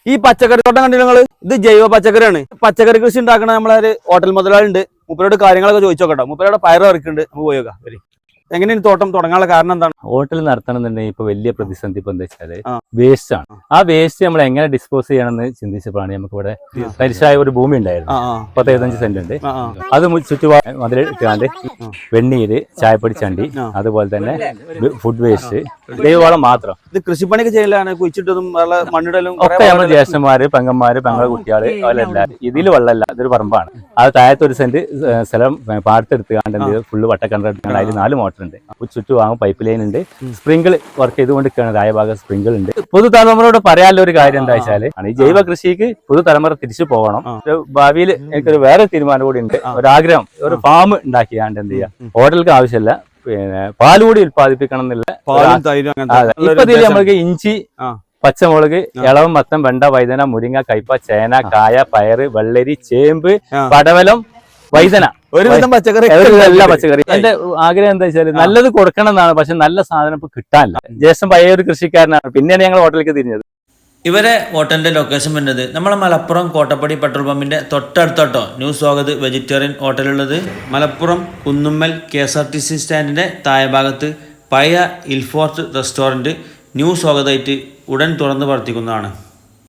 ഈ പച്ചക്കറി തോട്ടം കണ്ടില്ല നിങ്ങള്? ഇത് ജൈവ പച്ചക്കറിയാണ്. പച്ചക്കറി കൃഷി ഉണ്ടാക്കണ നമ്മളൊരു ഹോട്ടൽ മുതലാളിണ്ട്. മൂപ്പരോട് കാര്യങ്ങളൊക്കെ ചോദിച്ചു നോക്കട്ടോ. മൂപ്പരോട് പയറ് ഇറക്കുന്നുണ്ട്. നമുക്ക് പോയി നോക്കാം. എങ്ങനെയാണ് തോട്ടം തുടങ്ങാനുള്ള കാരണം എന്താണ്? ഹോട്ടൽ നടത്തണമെന്നുണ്ടെങ്കിൽ ഇപ്പൊ വലിയ പ്രതിസന്ധി ഇപ്പൊ എന്താ വെച്ചാല് വേസ്റ്റ് ആണ്. ആ വേസ്റ്റ് നമ്മൾ എങ്ങനെ ഡിസ്പോസ് ചെയ്യണമെന്ന് ചിന്തിച്ചപ്പോഴാണ് നമുക്ക് ഇവിടെ തരിശായ ഒരു ഭൂമി ഉണ്ടായിരുന്നു. 75 സെന്റ് ഉണ്ട്. അത് ചുറ്റുപാട് മതിലിട്ടാണ്ട് വെണ്ണീര്, ചായപ്പൊടി ചണ്ടി, അതുപോലെ തന്നെ ഫുഡ് വേസ്റ്റ്, ജൈവവളം മാത്രം. ഇത് കൃഷിപ്പണിക്ക് ചെയ്യലാണ്, കുഴിച്ചിട്ടതും മണ്ണിടലും ഒക്കെ നമ്മൾ ജ്യേഷ്ഠന്മാര്, പെങ്ങന്മാര്, പെങ്ങളെ കുട്ടികള് അവരെല്ലാരും. ഇതിൽ വെള്ളമല്ല, ഇതൊരു പറമ്പാണ്. അത് താഴത്തെ ഒരു സെന്റ് സ്ഥലം പാടത്തെടുത്തുകൊണ്ട് ഫുള്ള് വട്ടക്കണ്ടെടുത്തുകൊണ്ട് അതിൽ 4 മോട്ടർ ഉണ്ട്. ചുറ്റുഭാഗം പൈപ്പ് ലൈൻ ഉണ്ട്. സ്പ്രിങ്കിൾ വർക്ക് ചെയ്തുകൊണ്ടിരിക്കുകയാണ്. താഴെഭാഗം സ്പ്രിങ്കിൾ ഉണ്ട്. പുതുതലമുറയോട് പറയാനുള്ള ഒരു കാര്യം എന്താ വെച്ചാല് ഈ ജൈവ കൃഷിക്ക് പുതുതലമുറ തിരിച്ചു പോകണം. ഭാവിയിൽ എനിക്കൊരു വേറെ തീരുമാനം കൂടി ഉണ്ട്. ഒരാഗ്രഹം, ഒരു ഫാം ഉണ്ടാക്കിയാണ്ട് എന്ത് ചെയ്യാം, ഹോട്ടലിക്ക് ആവശ്യമില്ല, പിന്നെ പാലുകൂടി ഉത്പാദിപ്പിക്കണം എന്നുള്ള. ഇപ്പൊ ഇതിൽ നമുക്ക് ഇഞ്ചി, പച്ചമുളക്, ഇളവം, മത്തം, വെണ്ട, വൈതന, മുരിങ്ങ, കയ്പ, ചേന, കായ, പയറ്, വെള്ളരി, ചേമ്പ്, പടവലം, വൈതന, ഒരുവിധം പച്ചക്കറി, എല്ലാ പച്ചക്കറി. എന്റെ ആഗ്രഹം എന്താ വെച്ചാൽ നല്ലത് കൊടുക്കണം എന്നാണ്. പക്ഷെ നല്ല സാധനം ഇപ്പൊ കിട്ടാനില്ല. ജ്യേഷ്ഠൻ പഴയ ഒരു കൃഷിക്കാരനാണ്. പിന്നെയാണ് ഞങ്ങൾ ഹോട്ടലിലേക്ക് തിരിഞ്ഞത്. ഇവരെ ഹോട്ടലിന്റെ ലൊക്കേഷൻ വരുന്നത് നമ്മളെ Malappuram Kottappadi petrol പമ്പിന്റെ തൊട്ടടുത്തോട്ടോ new Swagat vegetarian ഹോട്ടലുള്ളത്. Malappuram Kunnummal KSRTC സ്റ്റാൻഡിന്റെ താഴെഭാഗത്ത് പഴയ ഇൽഫോർട്ട് റെസ്റ്റോറന്റ് ന്യൂ സ്വാഗതായിട്ട് ഉടൻ തുറന്ന് പ്രവർത്തിക്കുന്നതാണ്.